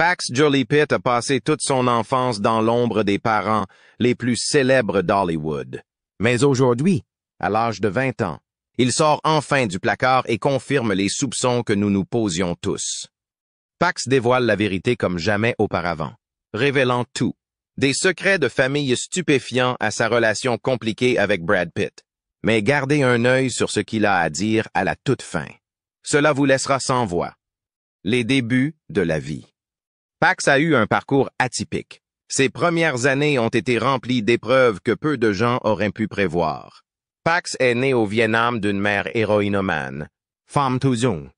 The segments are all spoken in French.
Pax Jolie Pitt a passé toute son enfance dans l'ombre des parents les plus célèbres d'Hollywood. Mais aujourd'hui, à l'âge de 20 ans, il sort enfin du placard et confirme les soupçons que nous nous posions tous. Pax dévoile la vérité comme jamais auparavant, révélant tout, des secrets de famille stupéfiants à sa relation compliquée avec Brad Pitt. Mais gardez un œil sur ce qu'il a à dire à la toute fin. Cela vous laissera sans voix. Les débuts de la vie. Pax a eu un parcours atypique. Ses premières années ont été remplies d'épreuves que peu de gens auraient pu prévoir. Pax est né au Vietnam d'une mère héroïnomane, Pham Thu Dung.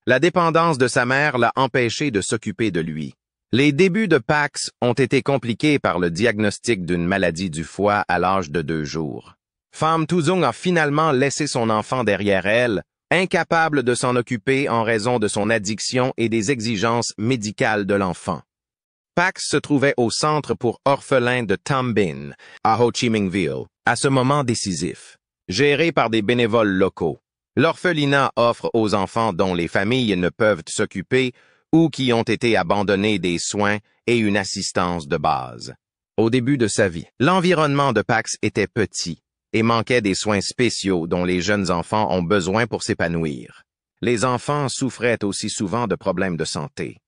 La dépendance de sa mère l'a empêché de s'occuper de lui. Les débuts de Pax ont été compliqués par le diagnostic d'une maladie du foie à l'âge de 2 jours. Pham Thu Dung a finalement laissé son enfant derrière elle, incapable de s'en occuper en raison de son addiction et des exigences médicales de l'enfant. Pax se trouvait au centre pour orphelins de Tam Binh, à Ho Chi Minh Ville, à ce moment décisif. Géré par des bénévoles locaux, l'orphelinat offre aux enfants dont les familles ne peuvent s'occuper ou qui ont été abandonnés des soins et une assistance de base. Au début de sa vie, l'environnement de Pax était petit et manquait des soins spéciaux dont les jeunes enfants ont besoin pour s'épanouir. Les enfants souffraient aussi souvent de problèmes de santé.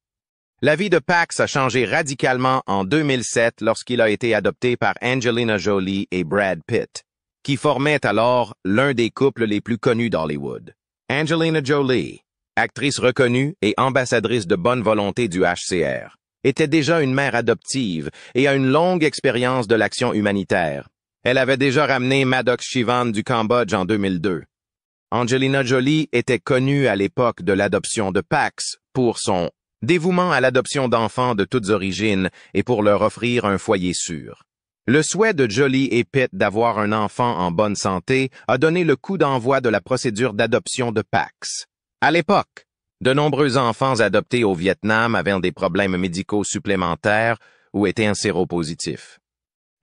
La vie de Pax a changé radicalement en 2007 lorsqu'il a été adopté par Angelina Jolie et Brad Pitt, qui formaient alors l'un des couples les plus connus d'Hollywood. Angelina Jolie, actrice reconnue et ambassadrice de bonne volonté du HCR, était déjà une mère adoptive et a une longue expérience de l'action humanitaire. Elle avait déjà ramené Maddox Shivan du Cambodge en 2002. Angelina Jolie était connue à l'époque de l'adoption de Pax pour son dévouement à l'adoption d'enfants de toutes origines et pour leur offrir un foyer sûr. Le souhait de Jolie et Pitt d'avoir un enfant en bonne santé a donné le coup d'envoi de la procédure d'adoption de Pax. À l'époque, de nombreux enfants adoptés au Vietnam avaient des problèmes médicaux supplémentaires ou étaient séropositifs.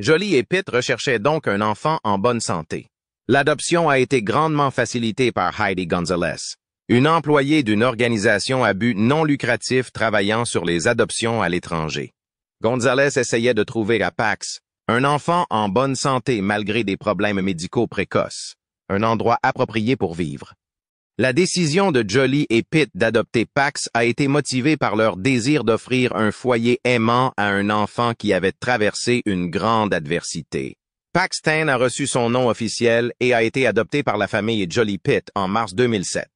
Jolie et Pitt recherchaient donc un enfant en bonne santé. L'adoption a été grandement facilitée par Heidi Gonzalez, une employée d'une organisation à but non lucratif travaillant sur les adoptions à l'étranger. Gonzalez essayait de trouver à Pax un enfant en bonne santé malgré des problèmes médicaux précoces, un endroit approprié pour vivre. La décision de Jolie et Pitt d'adopter Pax a été motivée par leur désir d'offrir un foyer aimant à un enfant qui avait traversé une grande adversité. Paxton a reçu son nom officiel et a été adopté par la famille Jolie Pitt en mars 2007.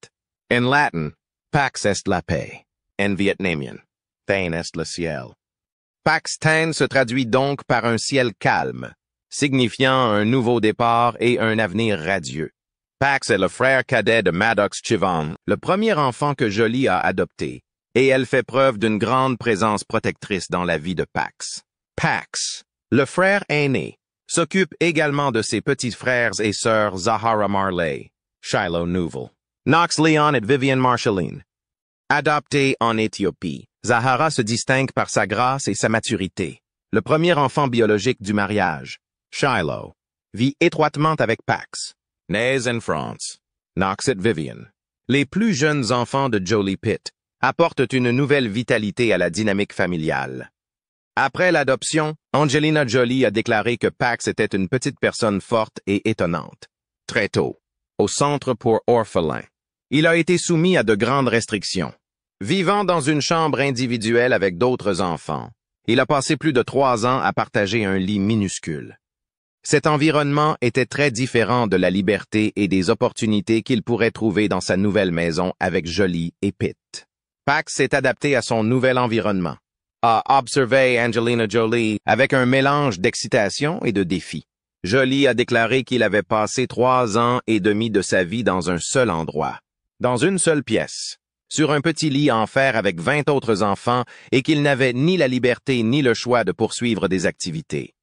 En latin, Pax est la paix. En vietnamien, Tan est le ciel. Paxton se traduit donc par un ciel calme, signifiant un nouveau départ et un avenir radieux. Pax est le frère cadet de Maddox Shivan, le premier enfant que Jolie a adopté, et elle fait preuve d'une grande présence protectrice dans la vie de Pax. Pax, le frère aîné, s'occupe également de ses petits frères et sœurs Zahara Marley, Shiloh Nouvel, Knox Leon et Vivian Marshalline. Adopté en Éthiopie, Zahara se distingue par sa grâce et sa maturité. Le premier enfant biologique du mariage, Shiloh, vit étroitement avec Pax. Nés en France, Knox et Vivian. Les plus jeunes enfants de Jolie Pitt apportent une nouvelle vitalité à la dynamique familiale. Après l'adoption, Angelina Jolie a déclaré que Pax était une petite personne forte et étonnante. Très tôt, au centre pour orphelins, il a été soumis à de grandes restrictions. Vivant dans une chambre individuelle avec d'autres enfants, il a passé plus de 3 ans à partager un lit minuscule. Cet environnement était très différent de la liberté et des opportunités qu'il pourrait trouver dans sa nouvelle maison avec Jolie et Pitt. Pax s'est adapté à son nouvel environnement, a observé Angelina Jolie avec un mélange d'excitation et de défi. Jolie a déclaré qu'il avait passé 3 ans et demi de sa vie dans un seul endroit, dans une seule pièce, sur un petit lit en fer avec 20 autres enfants et qu'il n'avait ni la liberté ni le choix de poursuivre des activités.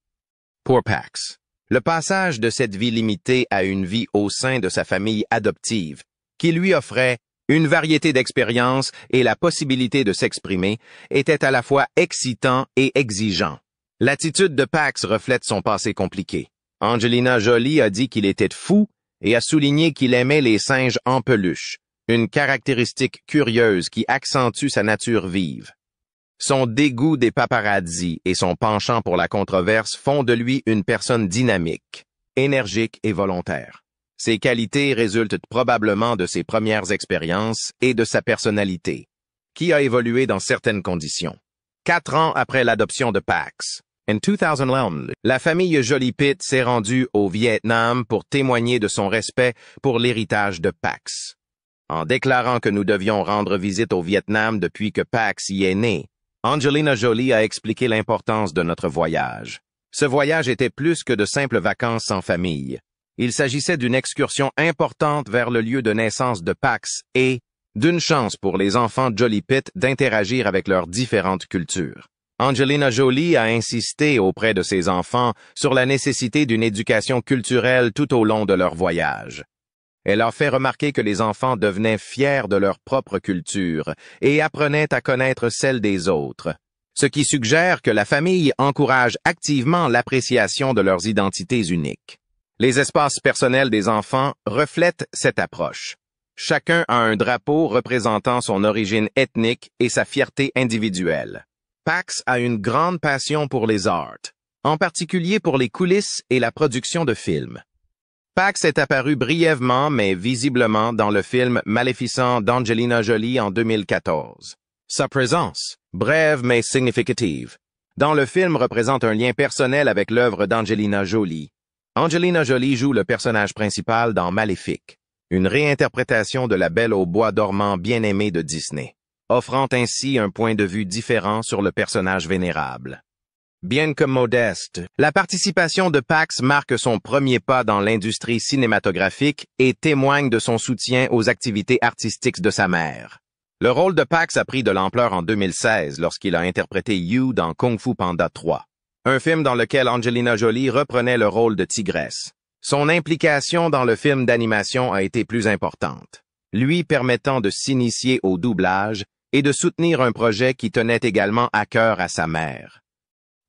Pour Pax, le passage de cette vie limitée à une vie au sein de sa famille adoptive, qui lui offrait une variété d'expériences et la possibilité de s'exprimer, était à la fois excitant et exigeant. L'attitude de Pax reflète son passé compliqué. Angelina Jolie a dit qu'il était fou et a souligné qu'il aimait les singes en peluche, une caractéristique curieuse qui accentue sa nature vive. Son dégoût des paparazzis et son penchant pour la controverse font de lui une personne dynamique, énergique et volontaire. Ses qualités résultent probablement de ses premières expériences et de sa personnalité, qui a évolué dans certaines conditions. 4 ans après l'adoption de Pax, en 2011, la famille Jolie-Pitt s'est rendue au Vietnam pour témoigner de son respect pour l'héritage de Pax. En déclarant que nous devions rendre visite au Vietnam depuis que Pax y est né, Angelina Jolie a expliqué l'importance de notre voyage. Ce voyage était plus que de simples vacances en famille. Il s'agissait d'une excursion importante vers le lieu de naissance de Pax et d'une chance pour les enfants Jolie-Pitt d'interagir avec leurs différentes cultures. Angelina Jolie a insisté auprès de ses enfants sur la nécessité d'une éducation culturelle tout au long de leur voyage. Elle a fait remarquer que les enfants devenaient fiers de leur propre culture et apprenaient à connaître celle des autres, ce qui suggère que la famille encourage activement l'appréciation de leurs identités uniques. Les espaces personnels des enfants reflètent cette approche. Chacun a un drapeau représentant son origine ethnique et sa fierté individuelle. Pax a une grande passion pour les arts, en particulier pour les coulisses et la production de films. Pax est apparu brièvement mais visiblement dans le film Maléficent d'Angelina Jolie en 2014. Sa présence, brève mais significative, dans le film représente un lien personnel avec l'œuvre d'Angelina Jolie. Angelina Jolie joue le personnage principal dans Maléfique, une réinterprétation de La Belle au bois dormant bien-aimée de Disney, offrant ainsi un point de vue différent sur le personnage vénérable. Bien que modeste, la participation de Pax marque son premier pas dans l'industrie cinématographique et témoigne de son soutien aux activités artistiques de sa mère. Le rôle de Pax a pris de l'ampleur en 2016 lorsqu'il a interprété You dans Kung Fu Panda 3, un film dans lequel Angelina Jolie reprenait le rôle de tigresse. Son implication dans le film d'animation a été plus importante, lui permettant de s'initier au doublage et de soutenir un projet qui tenait également à cœur à sa mère.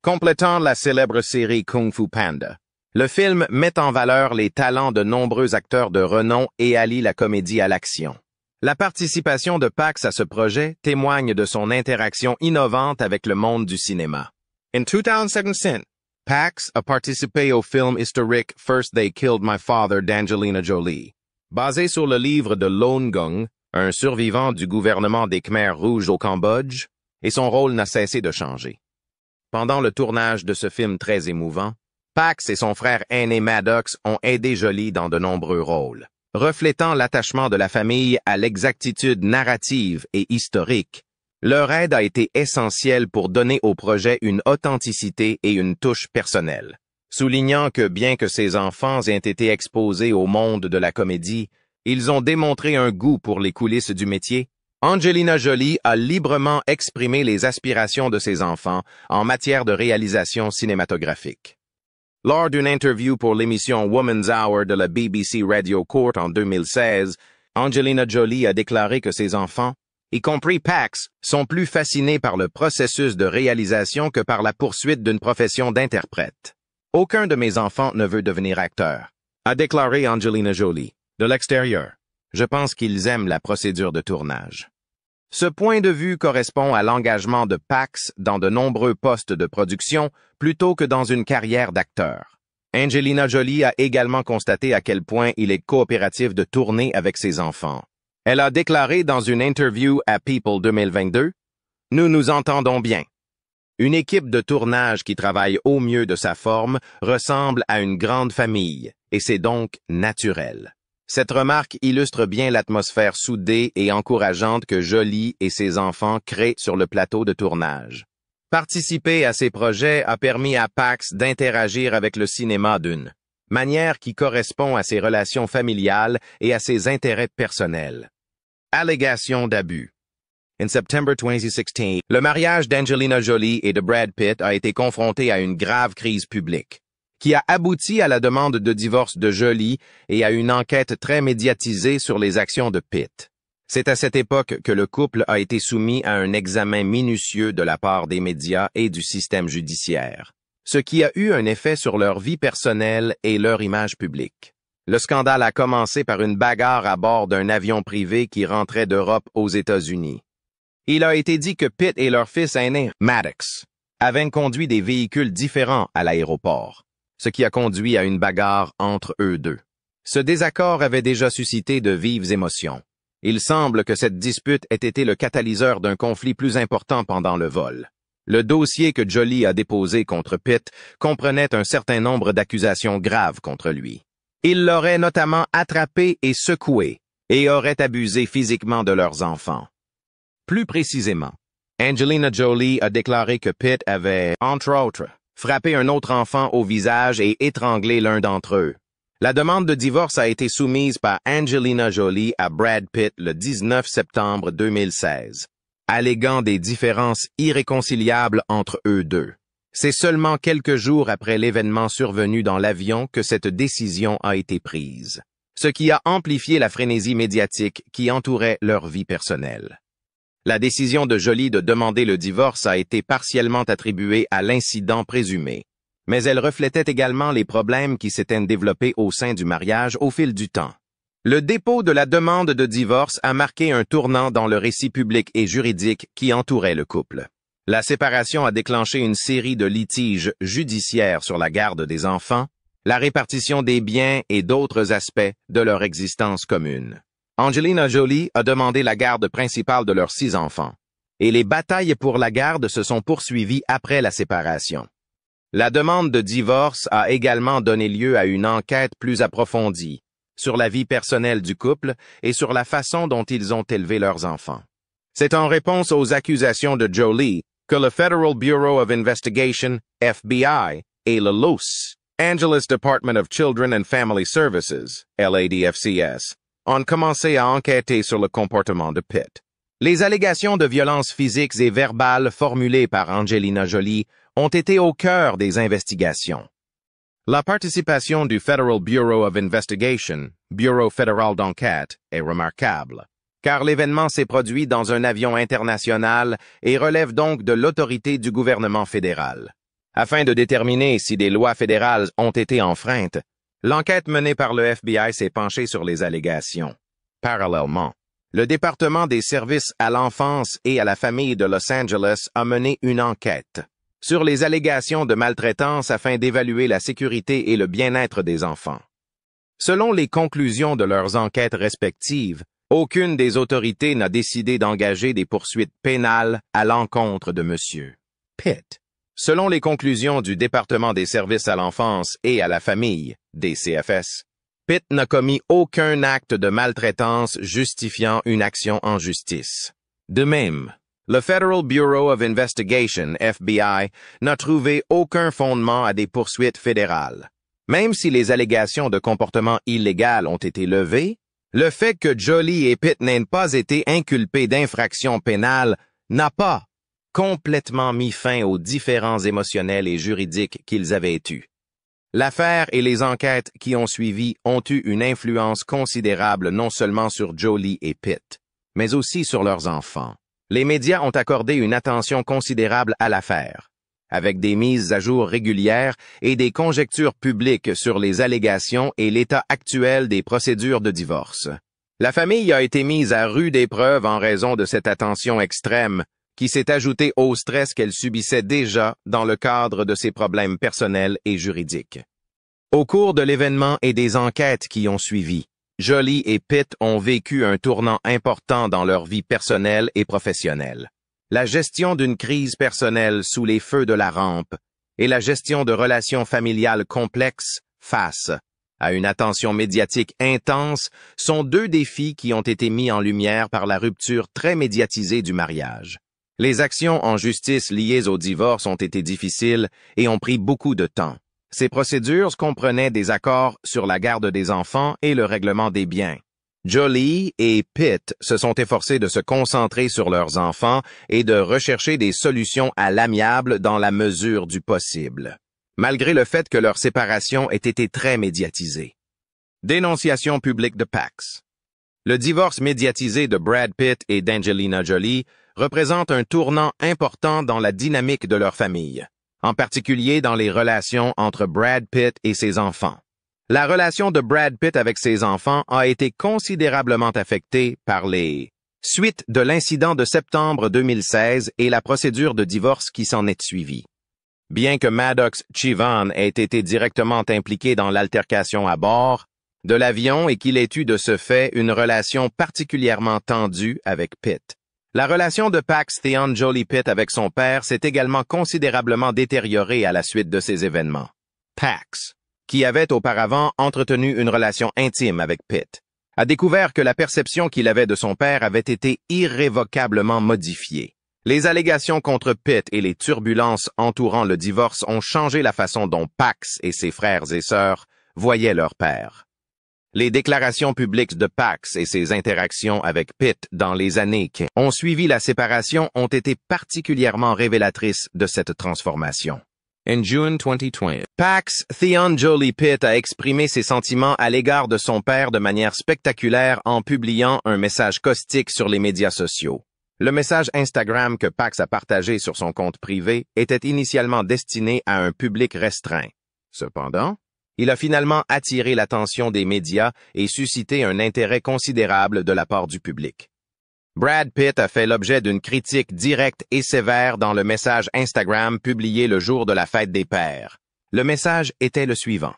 Complétant la célèbre série Kung Fu Panda, le film met en valeur les talents de nombreux acteurs de renom et allie la comédie à l'action. La participation de Pax à ce projet témoigne de son interaction innovante avec le monde du cinéma. En 2017, Pax a participé au film historique First They Killed My Father d'Angelina Jolie. Basé sur le livre de Lone Gung, un survivant du gouvernement des Khmers rouges au Cambodge, et son rôle n'a cessé de changer. Pendant le tournage de ce film très émouvant, Pax et son frère aîné Maddox ont aidé Jolie dans de nombreux rôles, reflétant l'attachement de la famille à l'exactitude narrative et historique. Leur aide a été essentielle pour donner au projet une authenticité et une touche personnelle, soulignant que bien que ses enfants aient été exposés au monde de la comédie, ils ont démontré un goût pour les coulisses du métier. Angelina Jolie a librement exprimé les aspirations de ses enfants en matière de réalisation cinématographique. Lors d'une interview pour l'émission Woman's Hour de la BBC Radio Court en 2016, Angelina Jolie a déclaré que ses enfants, y compris Pax, sont plus fascinés par le processus de réalisation que par la poursuite d'une profession d'interprète. Aucun de mes enfants ne veut devenir acteur, a déclaré Angelina Jolie. De l'extérieur, je pense qu'ils aiment la procédure de tournage. Ce point de vue correspond à l'engagement de Pax dans de nombreux postes de production plutôt que dans une carrière d'acteur. Angelina Jolie a également constaté à quel point il est coopératif de tourner avec ses enfants. Elle a déclaré dans une interview à People 2022, « Nous nous entendons bien. Une équipe de tournage qui travaille au mieux de sa forme ressemble à une grande famille, et c'est donc naturel. » Cette remarque illustre bien l'atmosphère soudée et encourageante que Jolie et ses enfants créent sur le plateau de tournage. Participer à ces projets a permis à Pax d'interagir avec le cinéma d'une manière qui correspond à ses relations familiales et à ses intérêts personnels. Allégations d'abus. En septembre 2016, le mariage d'Angelina Jolie et de Brad Pitt a été confronté à une grave crise publique, qui a abouti à la demande de divorce de Jolie et à une enquête très médiatisée sur les actions de Pitt. C'est à cette époque que le couple a été soumis à un examen minutieux de la part des médias et du système judiciaire, ce qui a eu un effet sur leur vie personnelle et leur image publique. Le scandale a commencé par une bagarre à bord d'un avion privé qui rentrait d'Europe aux États-Unis. Il a été dit que Pitt et leur fils aîné, Maddox, avaient conduit des véhicules différents à l'aéroport, ce qui a conduit à une bagarre entre eux deux. Ce désaccord avait déjà suscité de vives émotions. Il semble que cette dispute ait été le catalyseur d'un conflit plus important pendant le vol. Le dossier que Jolie a déposé contre Pitt comprenait un certain nombre d'accusations graves contre lui. Il l'aurait notamment attrapé et secoué et aurait abusé physiquement de leurs enfants. Plus précisément, Angelina Jolie a déclaré que Pitt avait, entre autres, frappé un autre enfant au visage et étranglé l'un d'entre eux. La demande de divorce a été soumise par Angelina Jolie à Brad Pitt le 19 septembre 2016, alléguant des différences irréconciliables entre eux deux. C'est seulement quelques jours après l'événement survenu dans l'avion que cette décision a été prise, ce qui a amplifié la frénésie médiatique qui entourait leur vie personnelle. La décision de Jolie de demander le divorce a été partiellement attribuée à l'incident présumé, mais elle reflétait également les problèmes qui s'étaient développés au sein du mariage au fil du temps. Le dépôt de la demande de divorce a marqué un tournant dans le récit public et juridique qui entourait le couple. La séparation a déclenché une série de litiges judiciaires sur la garde des enfants, la répartition des biens et d'autres aspects de leur existence commune. Angelina Jolie a demandé la garde principale de leurs 6 enfants, et les batailles pour la garde se sont poursuivies après la séparation. La demande de divorce a également donné lieu à une enquête plus approfondie sur la vie personnelle du couple et sur la façon dont ils ont élevé leurs enfants. C'est en réponse aux accusations de Jolie que le Federal Bureau of Investigation, FBI, et le Los Angeles Department of Children and Family Services, LADFCS, ont commencé à enquêter sur le comportement de Pitt. Les allégations de violences physiques et verbales formulées par Angelina Jolie ont été au cœur des investigations. La participation du Federal Bureau of Investigation, Bureau fédéral d'enquête, est remarquable, car l'événement s'est produit dans un avion international et relève donc de l'autorité du gouvernement fédéral. Afin de déterminer si des lois fédérales ont été enfreintes, l'enquête menée par le FBI s'est penchée sur les allégations. Parallèlement, le département des services à l'enfance et à la famille de Los Angeles a mené une enquête sur les allégations de maltraitance afin d'évaluer la sécurité et le bien-être des enfants. Selon les conclusions de leurs enquêtes respectives, aucune des autorités n'a décidé d'engager des poursuites pénales à l'encontre de M. Pitt. Selon les conclusions du département des services à l'enfance et à la famille, DCFS, Pitt n'a commis aucun acte de maltraitance justifiant une action en justice. De même, le Federal Bureau of Investigation, FBI, n'a trouvé aucun fondement à des poursuites fédérales. Même si les allégations de comportement illégal ont été levées, le fait que Jolie et Pitt n'aient pas été inculpés d'infractions pénales n'a pas complètement mis fin aux différends émotionnels et juridiques qu'ils avaient eus. L'affaire et les enquêtes qui ont suivi ont eu une influence considérable non seulement sur Jolie et Pitt, mais aussi sur leurs enfants. Les médias ont accordé une attention considérable à l'affaire, avec des mises à jour régulières et des conjectures publiques sur les allégations et l'état actuel des procédures de divorce. La famille a été mise à rude épreuve en raison de cette attention extrême qui s'est ajoutée au stress qu'elle subissait déjà dans le cadre de ses problèmes personnels et juridiques. Au cours de l'événement et des enquêtes qui ont suivi, Jolie et Pitt ont vécu un tournant important dans leur vie personnelle et professionnelle. La gestion d'une crise personnelle sous les feux de la rampe et la gestion de relations familiales complexes face à une attention médiatique intense sont 2 défis qui ont été mis en lumière par la rupture très médiatisée du mariage. Les actions en justice liées au divorce ont été difficiles et ont pris beaucoup de temps. Ces procédures comprenaient des accords sur la garde des enfants et le règlement des biens. Jolie et Pitt se sont efforcés de se concentrer sur leurs enfants et de rechercher des solutions à l'amiable dans la mesure du possible, malgré le fait que leur séparation ait été très médiatisée. Dénonciation publique de Pax. Le divorce médiatisé de Brad Pitt et d'Angelina Jolie représente un tournant important dans la dynamique de leur famille, en particulier dans les relations entre Brad Pitt et ses enfants. La relation de Brad Pitt avec ses enfants a été considérablement affectée par les suite de l'incident de septembre 2016 et la procédure de divorce qui s'en est suivie. Bien que Maddox Chivan ait été directement impliqué dans l'altercation à bord de l'avion et qu'il ait eu de ce fait une relation particulièrement tendue avec Pitt. La relation de Pax Theon Jolie Pitt avec son père s'est également considérablement détériorée à la suite de ces événements. Pax, qui avait auparavant entretenu une relation intime avec Pitt, a découvert que la perception qu'il avait de son père avait été irrévocablement modifiée. Les allégations contre Pitt et les turbulences entourant le divorce ont changé la façon dont Pax et ses frères et sœurs voyaient leur père. Les déclarations publiques de Pax et ses interactions avec Pitt dans les années qui ont suivi la séparation ont été particulièrement révélatrices de cette transformation. En June 2020, Pax Theon Jolie Pitt a exprimé ses sentiments à l'égard de son père de manière spectaculaire en publiant un message caustique sur les médias sociaux. Le message Instagram que Pax a partagé sur son compte privé était initialement destiné à un public restreint. Cependant, il a finalement attiré l'attention des médias et suscité un intérêt considérable de la part du public. Brad Pitt a fait l'objet d'une critique directe et sévère dans le message Instagram publié le jour de la fête des pères. Le message était le suivant.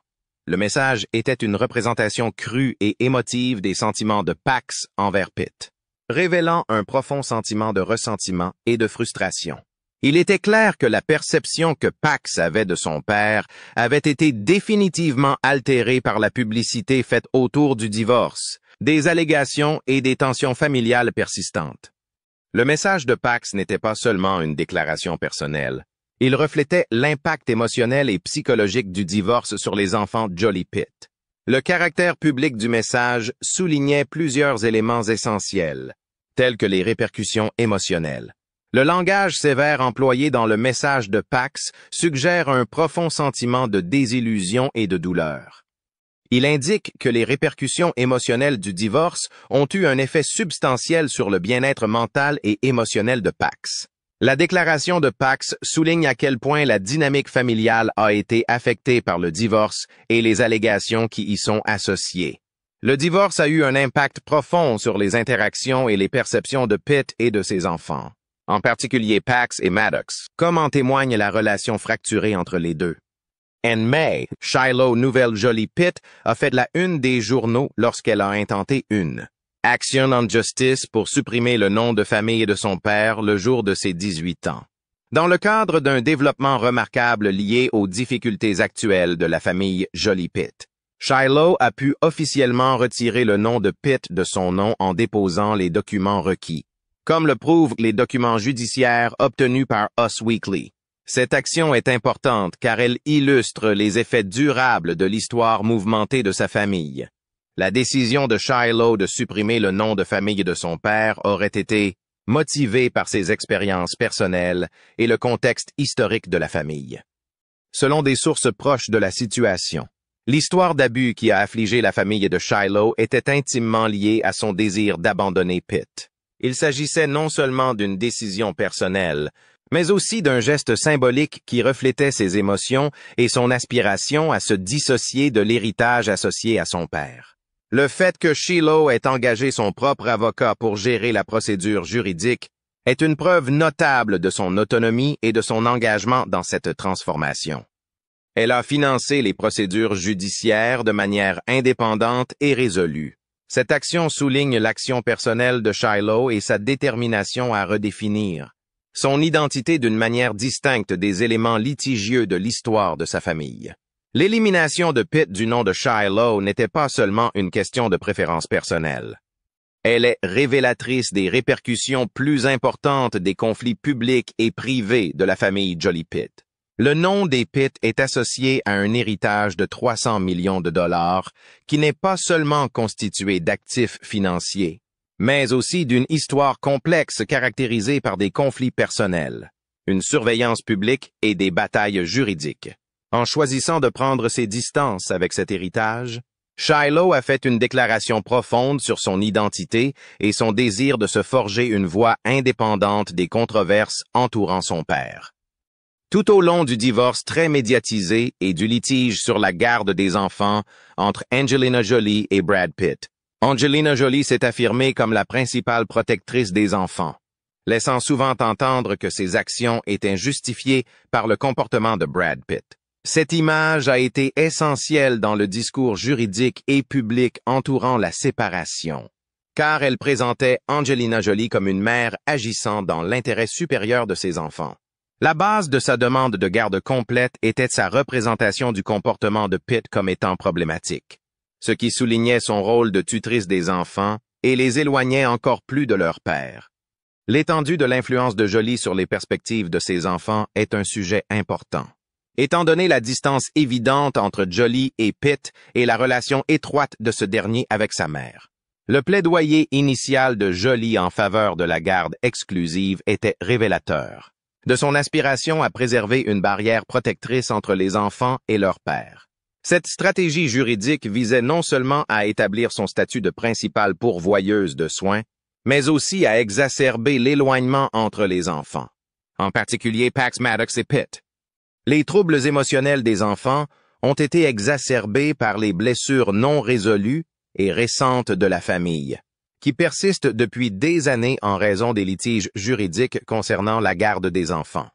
Le message était une représentation crue et émotive des sentiments de Pax envers Pitt, révélant un profond sentiment de ressentiment et de frustration. Il était clair que la perception que Pax avait de son père avait été définitivement altérée par la publicité faite autour du divorce, des allégations et des tensions familiales persistantes. Le message de Pax n'était pas seulement une déclaration personnelle. Il reflétait l'impact émotionnel et psychologique du divorce sur les enfants Jolie Pitt. Le caractère public du message soulignait plusieurs éléments essentiels, tels que les répercussions émotionnelles. Le langage sévère employé dans le message de Pax suggère un profond sentiment de désillusion et de douleur. Il indique que les répercussions émotionnelles du divorce ont eu un effet substantiel sur le bien-être mental et émotionnel de Pax. La déclaration de Pax souligne à quel point la dynamique familiale a été affectée par le divorce et les allégations qui y sont associées. Le divorce a eu un impact profond sur les interactions et les perceptions de Pitt et de ses enfants, en particulier Pax et Maddox, comme en témoigne la relation fracturée entre les deux. En mai, Shiloh Nouvelle Jolie Pitt a fait la une des journaux lorsqu'elle a intenté une Action on Justice pour supprimer le nom de famille de son père le jour de ses 18 ans. Dans le cadre d'un développement remarquable lié aux difficultés actuelles de la famille Jolie Pitt, Shiloh a pu officiellement retirer le nom de Pitt de son nom en déposant les documents requis, comme le prouvent les documents judiciaires obtenus par Us Weekly. Cette action est importante car elle illustre les effets durables de l'histoire mouvementée de sa famille. La décision de Shiloh de supprimer le nom de famille de son père aurait été motivée par ses expériences personnelles et le contexte historique de la famille. Selon des sources proches de la situation, l'histoire d'abus qui a affligé la famille de Shiloh était intimement liée à son désir d'abandonner Pitt. Il s'agissait non seulement d'une décision personnelle, mais aussi d'un geste symbolique qui reflétait ses émotions et son aspiration à se dissocier de l'héritage associé à son père. Le fait que Shiloh ait engagé son propre avocat pour gérer la procédure juridique est une preuve notable de son autonomie et de son engagement dans cette transformation. Elle a financé les procédures judiciaires de manière indépendante et résolue. Cette action souligne l'action personnelle de Shiloh et sa détermination à redéfinir son identité d'une manière distincte des éléments litigieux de l'histoire de sa famille. L'élimination de Pitt du nom de Shiloh n'était pas seulement une question de préférence personnelle. Elle est révélatrice des répercussions plus importantes des conflits publics et privés de la famille Jolie Pitt. Le nom des Pitt est associé à un héritage de 300 millions de dollars qui n'est pas seulement constitué d'actifs financiers, mais aussi d'une histoire complexe caractérisée par des conflits personnels, une surveillance publique et des batailles juridiques. En choisissant de prendre ses distances avec cet héritage, Shiloh a fait une déclaration profonde sur son identité et son désir de se forger une voie indépendante des controverses entourant son père. Tout au long du divorce très médiatisé et du litige sur la garde des enfants entre Angelina Jolie et Brad Pitt, Angelina Jolie s'est affirmée comme la principale protectrice des enfants, laissant souvent entendre que ses actions étaient justifiées par le comportement de Brad Pitt. Cette image a été essentielle dans le discours juridique et public entourant la séparation, car elle présentait Angelina Jolie comme une mère agissant dans l'intérêt supérieur de ses enfants. La base de sa demande de garde complète était sa représentation du comportement de Pitt comme étant problématique, ce qui soulignait son rôle de tutrice des enfants et les éloignait encore plus de leur père. L'étendue de l'influence de Jolie sur les perspectives de ses enfants est un sujet important. Étant donné la distance évidente entre Jolie et Pitt et la relation étroite de ce dernier avec sa mère. Le plaidoyer initial de Jolie en faveur de la garde exclusive était révélateur de son aspiration à préserver une barrière protectrice entre les enfants et leur père. Cette stratégie juridique visait non seulement à établir son statut de principale pourvoyeuse de soins, mais aussi à exacerber l'éloignement entre les enfants, en particulier Pax, Maddox et Pitt. Les troubles émotionnels des enfants ont été exacerbés par les blessures non résolues et récentes de la famille, qui persistent depuis des années en raison des litiges juridiques concernant la garde des enfants.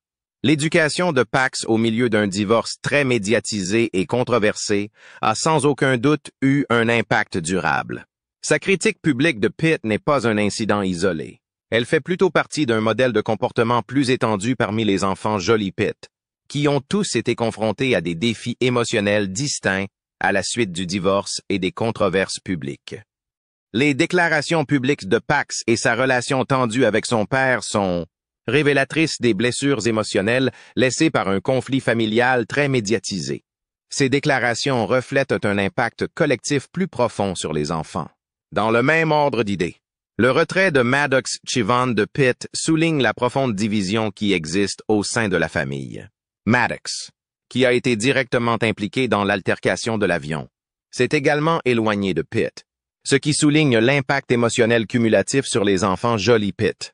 L'éducation de Pax au milieu d'un divorce très médiatisé et controversé a sans aucun doute eu un impact durable. Sa critique publique de Pitt n'est pas un incident isolé. Elle fait plutôt partie d'un modèle de comportement plus étendu parmi les enfants Jolie Pitt, qui ont tous été confrontés à des défis émotionnels distincts à la suite du divorce et des controverses publiques. Les déclarations publiques de Pax et sa relation tendue avec son père sont révélatrices des blessures émotionnelles laissées par un conflit familial très médiatisé. Ces déclarations reflètent un impact collectif plus profond sur les enfants. Dans le même ordre d'idées, le retrait de Maddox Chivon de Pitt souligne la profonde division qui existe au sein de la famille. Maddox, qui a été directement impliqué dans l'altercation de l'avion, s'est également éloigné de Pitt, ce qui souligne l'impact émotionnel cumulatif sur les enfants Jolie Pitt.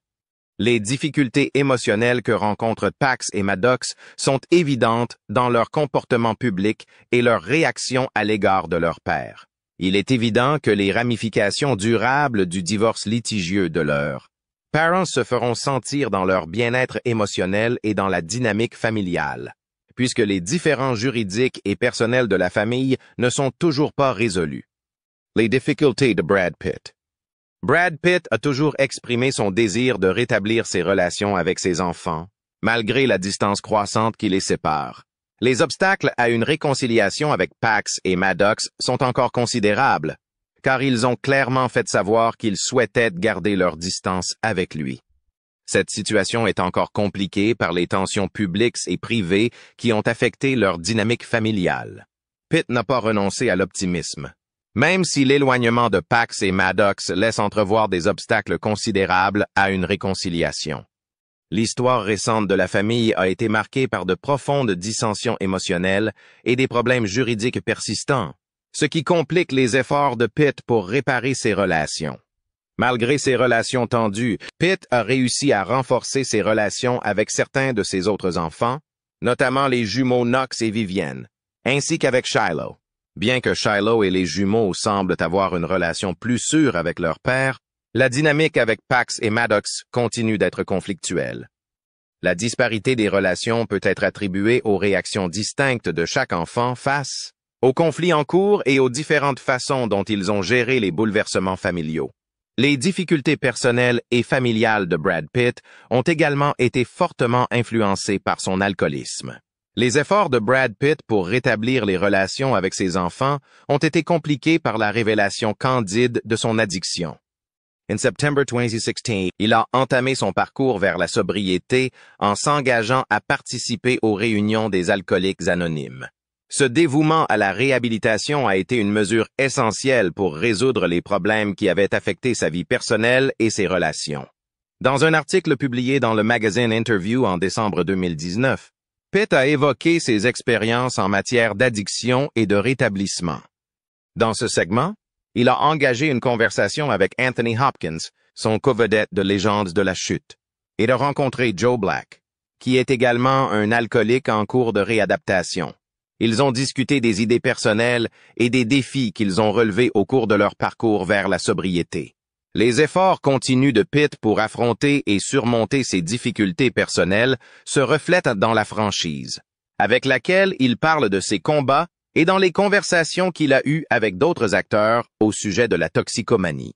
Les difficultés émotionnelles que rencontrent Pax et Maddox sont évidentes dans leur comportement public et leur réaction à l'égard de leur père. Il est évident que les ramifications durables du divorce litigieux de leurs parents se feront sentir dans leur bien-être émotionnel et dans la dynamique familiale, puisque les différends juridiques et personnels de la famille ne sont toujours pas résolus. Les difficultés de Brad Pitt. Brad Pitt a toujours exprimé son désir de rétablir ses relations avec ses enfants, malgré la distance croissante qui les sépare. Les obstacles à une réconciliation avec Pax et Maddox sont encore considérables, car ils ont clairement fait savoir qu'ils souhaitaient garder leur distance avec lui. Cette situation est encore compliquée par les tensions publiques et privées qui ont affecté leur dynamique familiale. Pitt n'a pas renoncé à l'optimisme. Même si l'éloignement de Pax et Maddox laisse entrevoir des obstacles considérables à une réconciliation. L'histoire récente de la famille a été marquée par de profondes dissensions émotionnelles et des problèmes juridiques persistants, ce qui complique les efforts de Pitt pour réparer ses relations. Malgré ses relations tendues, Pitt a réussi à renforcer ses relations avec certains de ses autres enfants, notamment les jumeaux Knox et Vivienne, ainsi qu'avec Shiloh. Bien que Shiloh et les jumeaux semblent avoir une relation plus sûre avec leur père, la dynamique avec Pax et Maddox continue d'être conflictuelle. La disparité des relations peut être attribuée aux réactions distinctes de chaque enfant face aux conflits en cours et aux différentes façons dont ils ont géré les bouleversements familiaux. Les difficultés personnelles et familiales de Brad Pitt ont également été fortement influencées par son alcoolisme. Les efforts de Brad Pitt pour rétablir les relations avec ses enfants ont été compliqués par la révélation candide de son addiction. En septembre 2016, il a entamé son parcours vers la sobriété en s'engageant à participer aux réunions des alcooliques anonymes. Ce dévouement à la réhabilitation a été une mesure essentielle pour résoudre les problèmes qui avaient affecté sa vie personnelle et ses relations. Dans un article publié dans le magazine Interview en décembre 2019, Pitt a évoqué ses expériences en matière d'addiction et de rétablissement. Dans ce segment, il a engagé une conversation avec Anthony Hopkins, son co-vedette de Légende de la chute, et de rencontrer Joe Black, qui est également un alcoolique en cours de réadaptation. Ils ont discuté des idées personnelles et des défis qu'ils ont relevés au cours de leur parcours vers la sobriété. Les efforts continus de Pitt pour affronter et surmonter ses difficultés personnelles se reflètent dans la franchise, avec laquelle il parle de ses combats et dans les conversations qu'il a eues avec d'autres acteurs au sujet de la toxicomanie.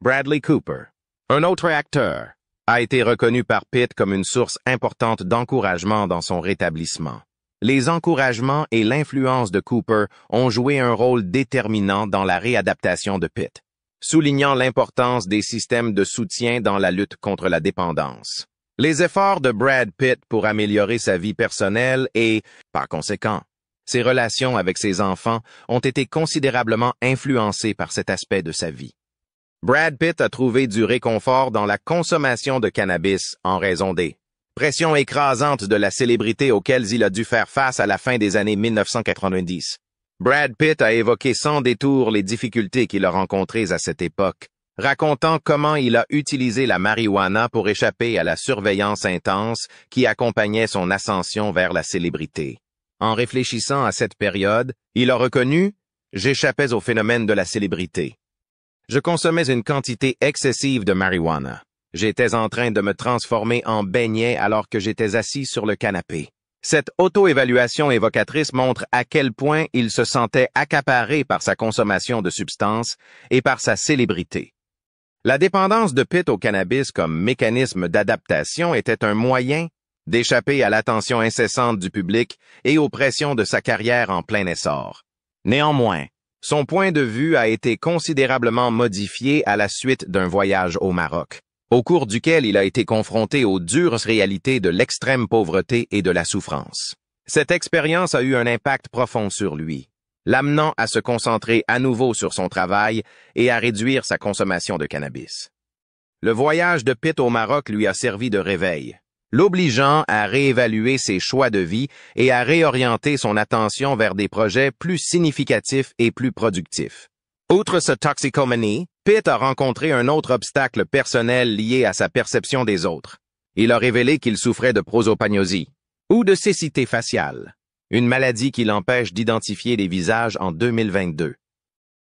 Bradley Cooper, un autre acteur, a été reconnu par Pitt comme une source importante d'encouragement dans son rétablissement. Les encouragements et l'influence de Cooper ont joué un rôle déterminant dans la réadaptation de Pitt, soulignant l'importance des systèmes de soutien dans la lutte contre la dépendance. Les efforts de Brad Pitt pour améliorer sa vie personnelle et, par conséquent, ses relations avec ses enfants ont été considérablement influencés par cet aspect de sa vie. Brad Pitt a trouvé du réconfort dans la consommation de cannabis en raison des pressions écrasantes de la célébrité auxquelles il a dû faire face à la fin des années 1990. Brad Pitt a évoqué sans détour les difficultés qu'il a rencontrées à cette époque, racontant comment il a utilisé la marijuana pour échapper à la surveillance intense qui accompagnait son ascension vers la célébrité. En réfléchissant à cette période, il a reconnu « J'échappais au phénomène de la célébrité. Je consommais une quantité excessive de marijuana. J'étais en train de me transformer en beignet alors que j'étais assis sur le canapé. » Cette auto-évaluation évocatrice montre à quel point il se sentait accaparé par sa consommation de substances et par sa célébrité. La dépendance de Pitt au cannabis comme mécanisme d'adaptation était un moyen d'échapper à l'attention incessante du public et aux pressions de sa carrière en plein essor. Néanmoins, son point de vue a été considérablement modifié à la suite d'un voyage au Maroc, au cours duquel il a été confronté aux dures réalités de l'extrême pauvreté et de la souffrance. Cette expérience a eu un impact profond sur lui, l'amenant à se concentrer à nouveau sur son travail et à réduire sa consommation de cannabis. Le voyage de Pitt au Maroc lui a servi de réveil, l'obligeant à réévaluer ses choix de vie et à réorienter son attention vers des projets plus significatifs et plus productifs. Outre sa toxicomanie, Pitt a rencontré un autre obstacle personnel lié à sa perception des autres. Il a révélé qu'il souffrait de prosopagnosie, ou de cécité faciale, une maladie qui l'empêche d'identifier les visages en 2022.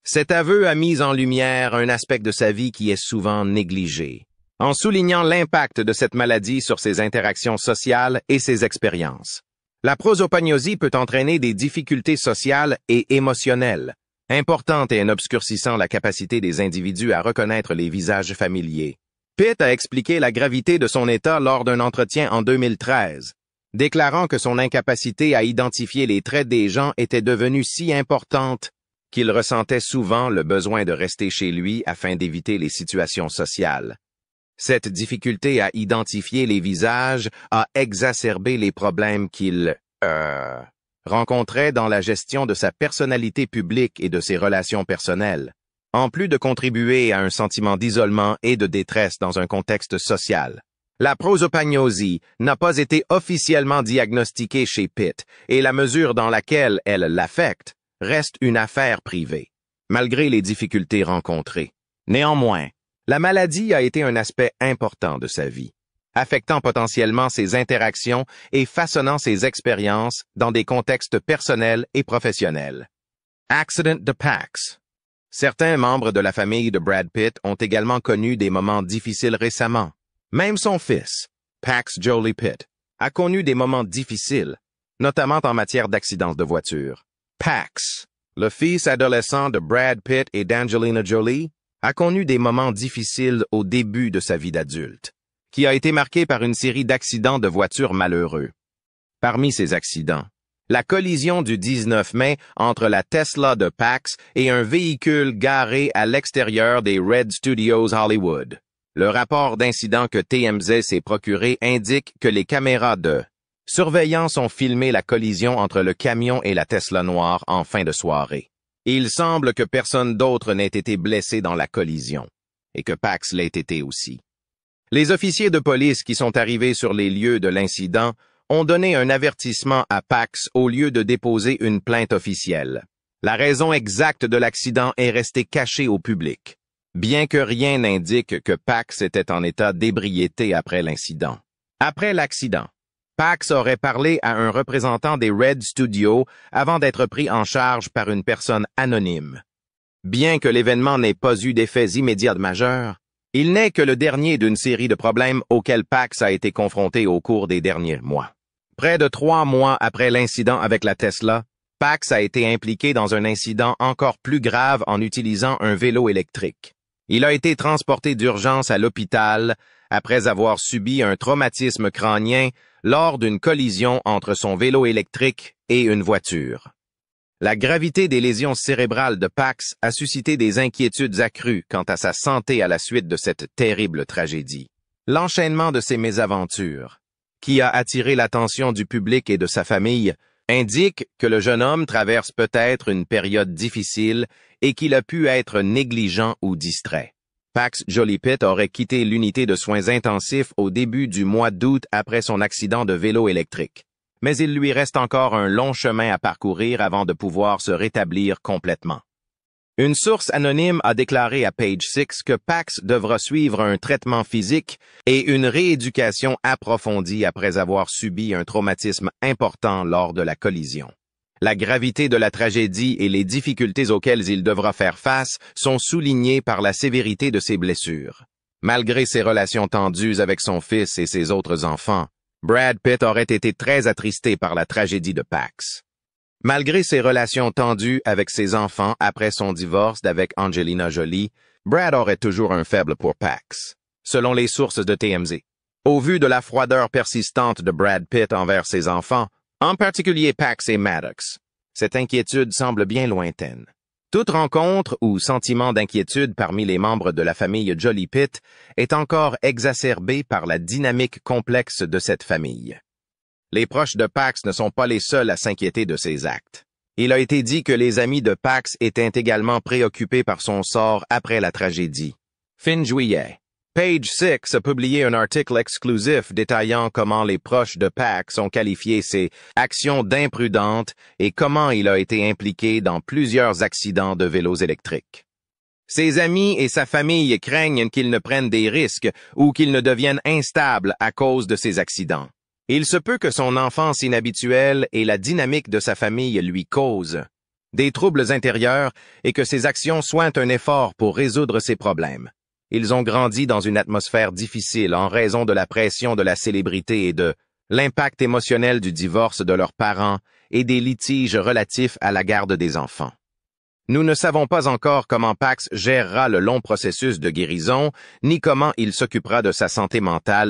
Cet aveu a mis en lumière un aspect de sa vie qui est souvent négligé, en soulignant l'impact de cette maladie sur ses interactions sociales et ses expériences. La prosopagnosie peut entraîner des difficultés sociales et émotionnelles, importante et en obscurcissant la capacité des individus à reconnaître les visages familiers. Pitt a expliqué la gravité de son état lors d'un entretien en 2013, déclarant que son incapacité à identifier les traits des gens était devenue si importante qu'il ressentait souvent le besoin de rester chez lui afin d'éviter les situations sociales. Cette difficulté à identifier les visages a exacerbé les problèmes qu'il rencontrait dans la gestion de sa personnalité publique et de ses relations personnelles, en plus de contribuer à un sentiment d'isolement et de détresse dans un contexte social. La prosopagnosie n'a pas été officiellement diagnostiquée chez Pitt et la mesure dans laquelle elle l'affecte reste une affaire privée, malgré les difficultés rencontrées. Néanmoins, la maladie a été un aspect important de sa vie, affectant potentiellement ses interactions et façonnant ses expériences dans des contextes personnels et professionnels. Accident de Pax. Certains membres de la famille de Brad Pitt ont également connu des moments difficiles récemment. Même son fils, Pax Jolie Pitt, a connu des moments difficiles, notamment en matière d'accidents de voiture. Pax, le fils adolescent de Brad Pitt et d'Angelina Jolie, a connu des moments difficiles au début de sa vie d'adulte, qui a été marqué par une série d'accidents de voiture malheureux. Parmi ces accidents, la collision du 19 mai entre la Tesla de Pax et un véhicule garé à l'extérieur des Red Studios Hollywood. Le rapport d'incident que TMZ s'est procuré indique que les caméras de surveillance ont filmé la collision entre le camion et la Tesla noire en fin de soirée. Il semble que personne d'autre n'ait été blessé dans la collision, et que Pax l'ait été aussi. Les officiers de police qui sont arrivés sur les lieux de l'incident ont donné un avertissement à Pax au lieu de déposer une plainte officielle. La raison exacte de l'accident est restée cachée au public, bien que rien n'indique que Pax était en état d'ébriété après l'incident. Après l'accident, Pax aurait parlé à un représentant des Red Studios avant d'être pris en charge par une personne anonyme. Bien que l'événement n'ait pas eu d'effets immédiats majeurs, il n'est que le dernier d'une série de problèmes auxquels Pax a été confronté au cours des derniers mois. Près de 3 mois après l'incident avec la Tesla, Pax a été impliqué dans un incident encore plus grave en utilisant un vélo électrique. Il a été transporté d'urgence à l'hôpital après avoir subi un traumatisme crânien lors d'une collision entre son vélo électrique et une voiture. La gravité des lésions cérébrales de Pax a suscité des inquiétudes accrues quant à sa santé à la suite de cette terrible tragédie. L'enchaînement de ces mésaventures, qui a attiré l'attention du public et de sa famille, indique que le jeune homme traverse peut-être une période difficile et qu'il a pu être négligent ou distrait. Pax Jolie-Pitt aurait quitté l'unité de soins intensifs au début du mois d'août après son accident de vélo électrique. Mais il lui reste encore un long chemin à parcourir avant de pouvoir se rétablir complètement. Une source anonyme a déclaré à Page Six que Pax devra suivre un traitement physique et une rééducation approfondie après avoir subi un traumatisme important lors de la collision. La gravité de la tragédie et les difficultés auxquelles il devra faire face sont soulignées par la sévérité de ses blessures. Malgré ses relations tendues avec son fils et ses autres enfants, Brad Pitt aurait été très attristé par la tragédie de Pax. Malgré ses relations tendues avec ses enfants après son divorce d'avec Angelina Jolie, Brad aurait toujours un faible pour Pax, selon les sources de TMZ. Au vu de la froideur persistante de Brad Pitt envers ses enfants, en particulier Pax et Maddox, cette inquiétude semble bien lointaine. Toute rencontre ou sentiment d'inquiétude parmi les membres de la famille Jolie-Pitt est encore exacerbée par la dynamique complexe de cette famille. Les proches de Pax ne sont pas les seuls à s'inquiéter de ses actes. Il a été dit que les amis de Pax étaient également préoccupés par son sort après la tragédie. Fin juillet, Page Six a publié un article exclusif détaillant comment les proches de Pax ont qualifié ses actions d'imprudentes et comment il a été impliqué dans plusieurs accidents de vélos électriques. Ses amis et sa famille craignent qu'il ne prenne des risques ou qu'il ne devienne instable à cause de ces accidents. Il se peut que son enfance inhabituelle et la dynamique de sa famille lui causent des troubles intérieurs et que ses actions soient un effort pour résoudre ces problèmes. Ils ont grandi dans une atmosphère difficile en raison de la pression de la célébrité et de l'impact émotionnel du divorce de leurs parents et des litiges relatifs à la garde des enfants. Nous ne savons pas encore comment Pax gérera le long processus de guérison, ni comment il s'occupera de sa santé mentale